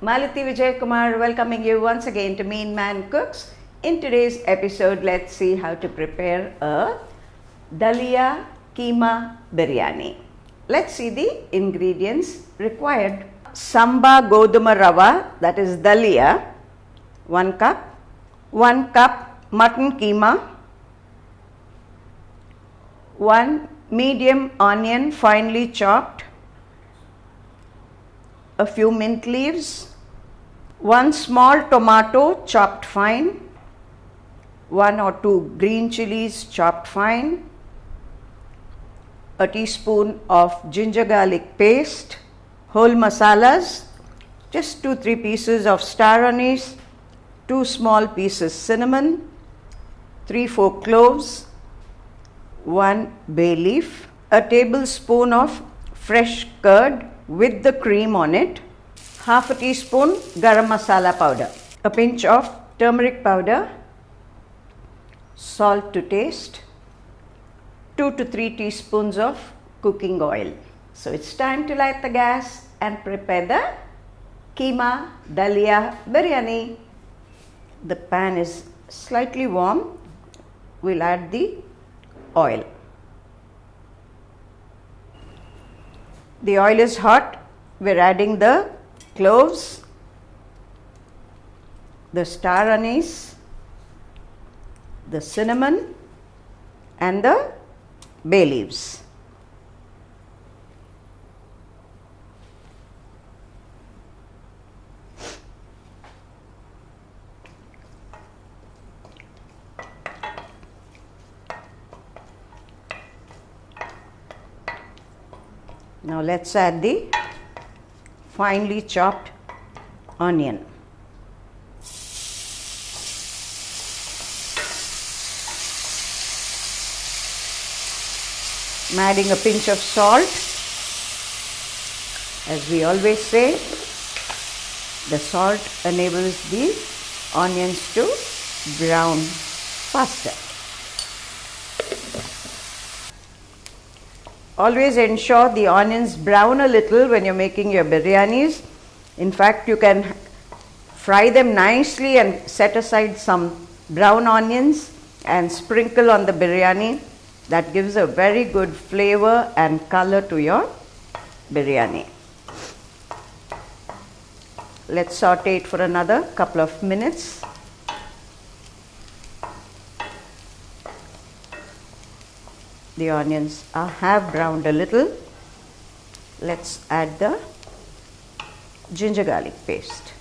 Malati Vijay Kumar welcoming you once again to Meen Man Cooks. In today's episode, let's see how to prepare a Dhalia Keema Biryani. Let's see the ingredients required. Samba Goduma Rava, that is Dhalia, 1 cup. 1 cup mutton keema. 1 medium onion finely chopped. A few mint leaves. 1 small tomato chopped fine, 1 or 2 green chilies chopped fine, a teaspoon of ginger garlic paste, whole masalas, just 2-3 pieces of star anise, 2 small pieces cinnamon, 3-4 cloves, 1 bay leaf, a tablespoon of fresh curd with the cream on it, half a teaspoon garam masala powder, a pinch of turmeric powder, salt to taste, 2 to 3 teaspoons of cooking oil. So it's time to light the gas and prepare the Keema Dhalia Biryani. The pan is slightly warm. We'll add the oil. The oil is hot. We're adding the cloves, the star anise, the cinnamon and the bay leaves. Now let's add the finely chopped onion. I'm adding a pinch of salt. As we always say, the salt enables the onions to brown faster. Always ensure the onions brown a little when you're making your biryanis. In fact, you can fry them nicely and set aside some brown onions and sprinkle on the biryani. That gives a very good flavor and color to your biryani. Let's saute it for another couple of minutes. The onions have browned a little. Let's add the ginger garlic paste.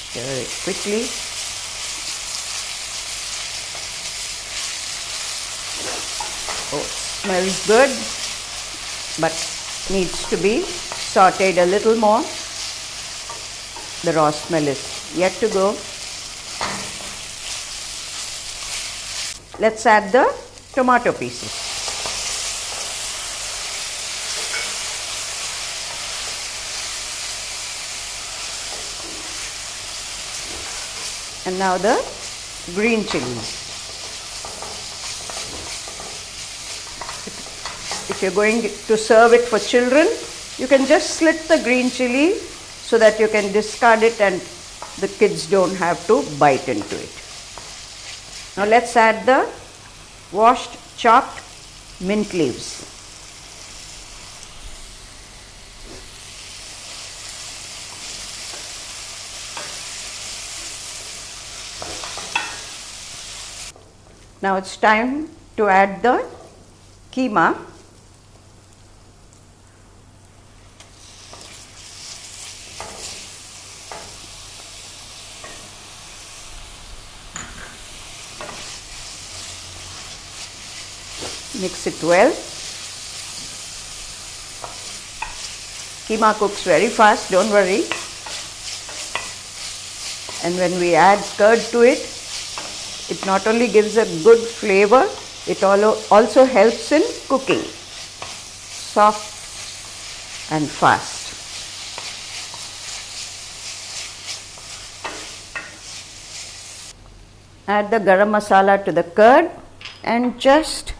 Stir it quickly. Oh, smells good, but needs to be sauteed a little more. The raw smell is yet to go. Let's add the tomato pieces. And now the green chilies. If you're going to serve it for children, you can just slit the green chili so that you can discard it and the kids don't have to bite into it. Now let's add the washed chopped mint leaves. Now it's time to add the keema. Mix it well. Keema cooks very fast, don't worry. And when we add curd to it, it not only gives a good flavor, it also helps in cooking. Soft and fast. Add the garam masala to the curd and just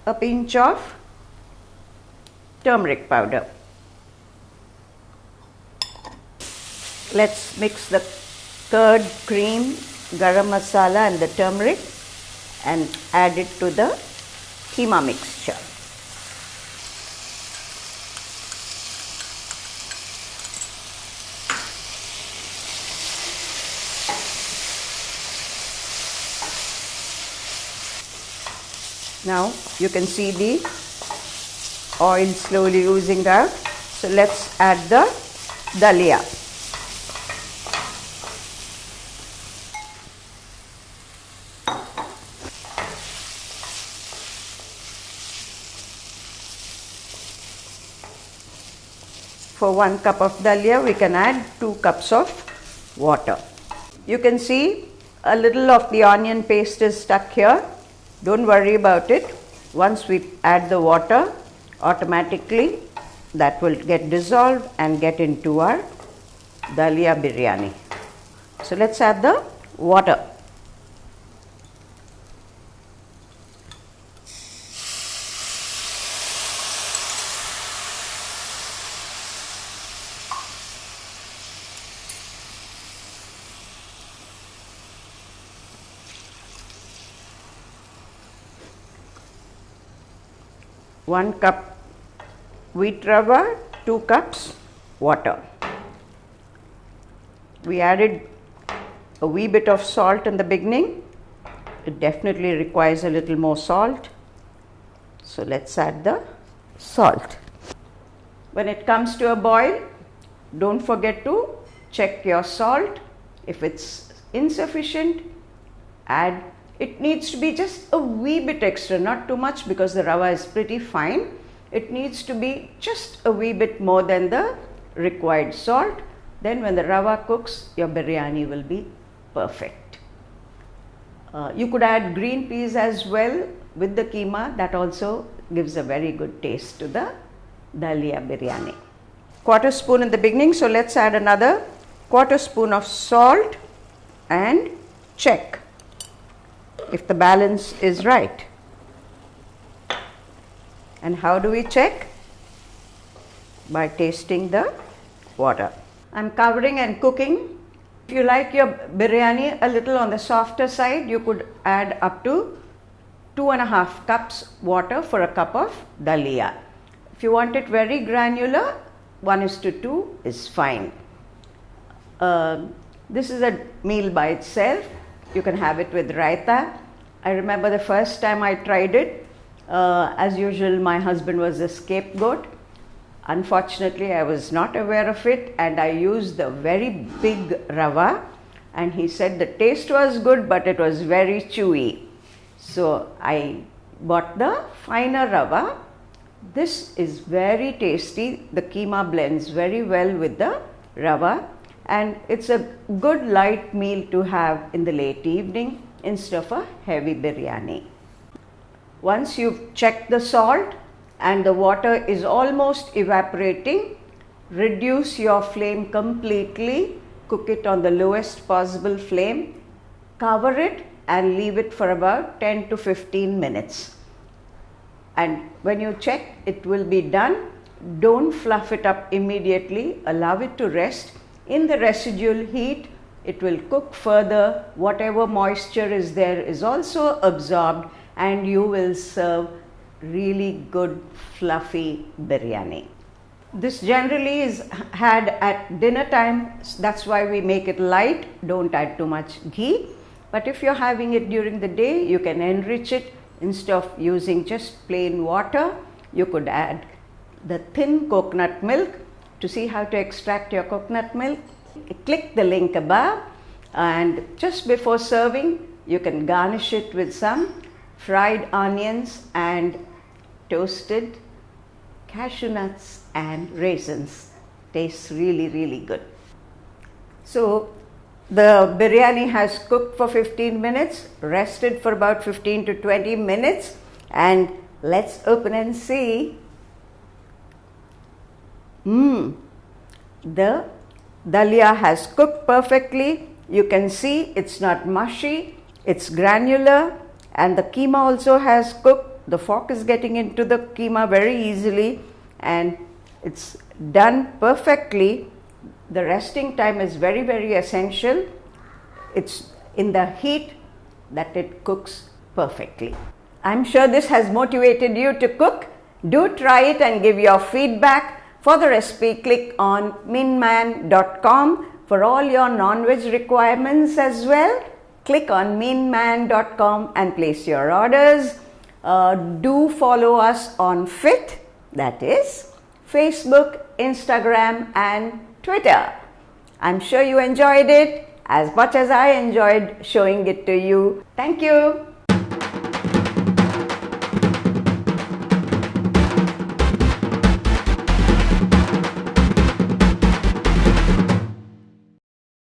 a pinch of turmeric powder. Let's mix the curd, cream, garam masala and the turmeric and add it to the keema mixture. Now you can see the oil slowly oozing out. So let's add the Dhalia. For 1 cup of Dhalia, we can add 2 cups of water. You can see a little of the onion paste is stuck here. Don't worry about it. Once we add the water, automatically that will get dissolved and get into our Dhalia biryani. So let's add the water. One cup wheat rava, 2 cups water. We added a wee bit of salt in the beginning. It definitely requires a little more salt. So let's add the salt. When it comes to a boil, don't forget to check your salt. If it's insufficient, add. It needs to be just a wee bit extra, not too much because the rava is pretty fine. It needs to be just a wee bit more than the required salt. Then when the rava cooks, your biryani will be perfect. You could add green peas as well with the keema. That also gives a very good taste to the Dhalia biryani. 1/4 spoon in the beginning, so let's add another 1/4 spoon of salt and check if the balance is right. And how do we check? By tasting the water. I'm covering and cooking. If you like your biryani a little on the softer side, you could add up to 2.5 cups water for a cup of Dhalia. If you want it very granular, 1:2 is fine. This is a meal by itself. You can have it with raita. I remember the first time I tried it, as usual, my husband was the scapegoat. Unfortunately, I was not aware of it and I used the very big rava, and he said the taste was good but it was very chewy. So I bought the finer rava. This is very tasty. The keema blends very well with the rava. And it's a good light meal to have in the late evening instead of a heavy biryani. Once you've checked the salt and the water is almost evaporating, reduce your flame completely, cook it on the lowest possible flame, cover it and leave it for about 10 to 15 minutes. And when you check, it will be done. Don't fluff it up immediately, allow it to rest. In the residual heat, it will cook further. Whatever moisture is there is also absorbed and you will serve really good fluffy biryani. This generally is had at dinner time. That's why we make it light. Don't add too much ghee. But if you're having it during the day, you can enrich it. Instead of using just plain water, you could add the thin coconut milk. To see how to extract your coconut milk, click the link above, and just before serving, you can garnish it with some fried onions and toasted cashew nuts and raisins. Tastes really, really good. So the biryani has cooked for 15 minutes, rested for about 15 to 20 minutes, and let's open and see. The Dhalia has cooked perfectly. You can see it's not mushy, it's granular, and the keema also has cooked. The fork is getting into the keema very easily, and it's done perfectly. The resting time is very, very essential. It's in the heat that it cooks perfectly. I'm sure this has motivated you to cook. Do try it and give your feedback. For the recipe, click on meenman.com. For all your non-veg requirements as well, click on meenman.com and place your orders. Do follow us on FIT, that is Facebook, Instagram and Twitter. I'm sure you enjoyed it as much as I enjoyed showing it to you. Thank you.